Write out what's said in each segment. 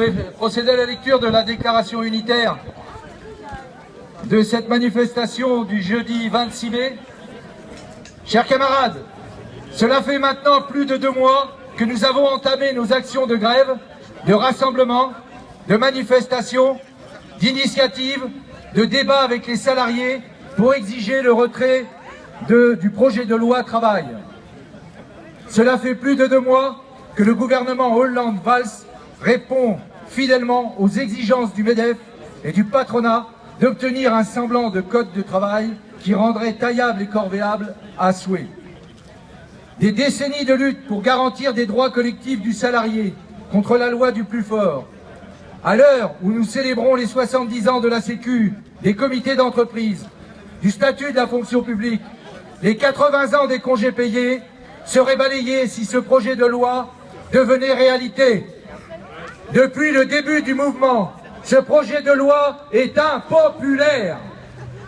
vais procéder à la lecture de la déclaration unitaire de cette manifestation du jeudi 26 mai. Chers camarades, cela fait maintenant plus de 2 mois que nous avons entamé nos actions de grève, de rassemblement, de manifestation, d'initiative, de débat avec les salariés pour exiger le retrait du projet de loi travail. Cela fait plus de 2 mois que le gouvernement Hollande-Valls répond fidèlement aux exigences du MEDEF et du patronat d'obtenir un semblant de code de travail qui rendrait taillable et corvéable à souhait. Des décennies de lutte pour garantir des droits collectifs du salarié contre la loi du plus fort. À l'heure où nous célébrons les 70 ans de la Sécu, des comités d'entreprise, du statut de la fonction publique, les 80 ans des congés payés seraient balayés si ce projet de loi devenait réalité. Depuis le début du mouvement, ce projet de loi est impopulaire.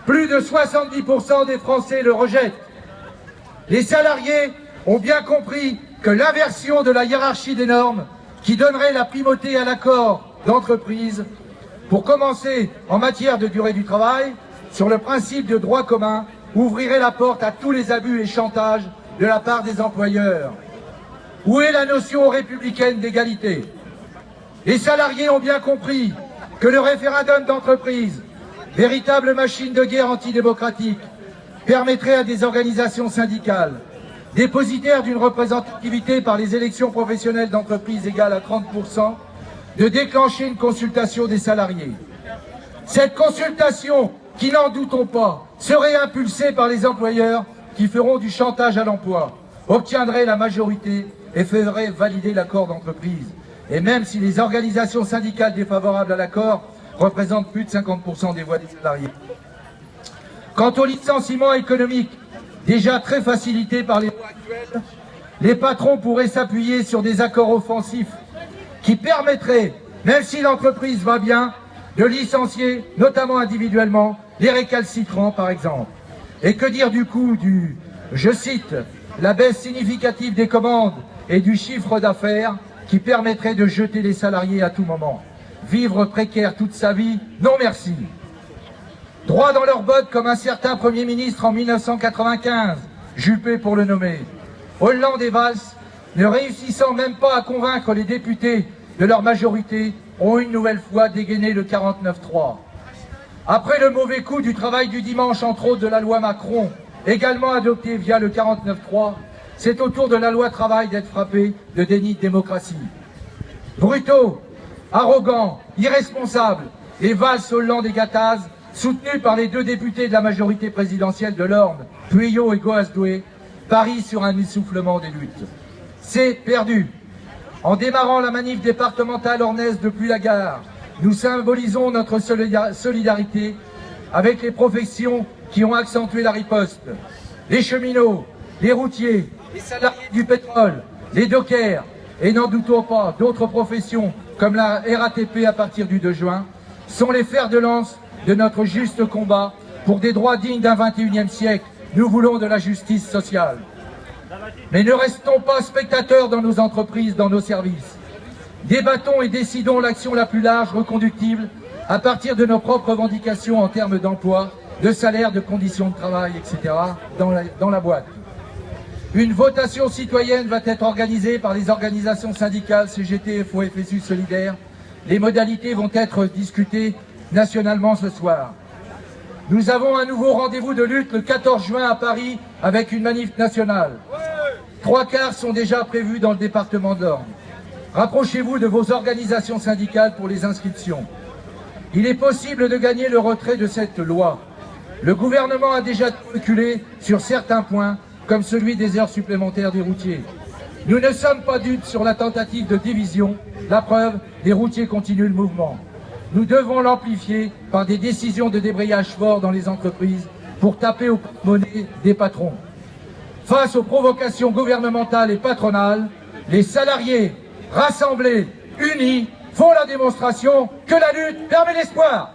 Plus de 70% des Français le rejettent. Les salariés ont bien compris que l'inversion de la hiérarchie des normes qui donnerait la primauté à l'accord d'entreprise, pour commencer en matière de durée du travail, sur le principe de droit commun, ouvrirait la porte à tous les abus et chantages de la part des employeurs. Où est la notion républicaine d'égalité? Les salariés ont bien compris que le référendum d'entreprise, véritable machine de guerre antidémocratique, permettrait à des organisations syndicales, dépositaires d'une représentativité par les élections professionnelles d'entreprise égale à 30%, de déclencher une consultation des salariés. Cette consultation, qui n'en doutons pas, serait impulsée par les employeurs qui feront du chantage à l'emploi, obtiendraient la majorité et feraient valider l'accord d'entreprise. Et même si les organisations syndicales défavorables à l'accord représentent plus de 50% des voix des salariés. Quant au licenciement économique, déjà très facilité par les lois actuelles, les patrons pourraient s'appuyer sur des accords offensifs qui permettraient, même si l'entreprise va bien, de licencier, notamment individuellement, les récalcitrants par exemple. Et que dire du coût du, je cite, la baisse significative des commandes et du chiffre d'affaires qui permettrait de jeter les salariés à tout moment. Vivre précaire toute sa vie, non merci. Droit dans leurs bottes comme un certain Premier ministre en 1995, Juppé pour le nommer. Hollande et Valls, ne réussissant même pas à convaincre les députés de leur majorité, ont une nouvelle fois dégainé le 49-3. Après le mauvais coup du travail du dimanche, entre autres de la loi Macron, également adoptée via le 49-3, c'est au tour de la loi travail d'être frappé de déni de démocratie. Brutaux, arrogants, irresponsables, les Valls, Hollande et Gattaz, soutenus par les 2 députés de la majorité présidentielle de l'Orne, Pueyo et Goasdoué, parient sur un essoufflement des luttes. C'est perdu. En démarrant la manif départementale ornaise depuis la gare, nous symbolisons notre solidarité avec les professions qui ont accentué la riposte. Les cheminots, les routiers, les salariés du pétrole, les dockers, et n'en doutons pas, d'autres professions comme la RATP à partir du 2 juin, sont les fers de lance de notre juste combat pour des droits dignes d'un 21e siècle. Nous voulons de la justice sociale. Mais ne restons pas spectateurs dans nos entreprises, dans nos services. Débattons et décidons l'action la plus large, reconductible, à partir de nos propres revendications en termes d'emploi, de salaire, de conditions de travail, etc., dans la boîte. Une votation citoyenne va être organisée par les organisations syndicales CGT, FO, FSU Solidaire. Les modalités vont être discutées nationalement ce soir. Nous avons un nouveau rendez-vous de lutte le 14 juin à Paris avec une manif nationale. 3/4 sont déjà prévus dans le département de l'Orne. Rapprochez-vous de vos organisations syndicales pour les inscriptions. Il est possible de gagner le retrait de cette loi. Le gouvernement a déjà reculé sur certains points, comme celui des heures supplémentaires des routiers. Nous ne sommes pas dupes sur la tentative de division. La preuve, les routiers continuent le mouvement. Nous devons l'amplifier par des décisions de débrayage fort dans les entreprises pour taper aux porte-monnaies des patrons. Face aux provocations gouvernementales et patronales, les salariés rassemblés, unis, font la démonstration que la lutte permet l'espoir.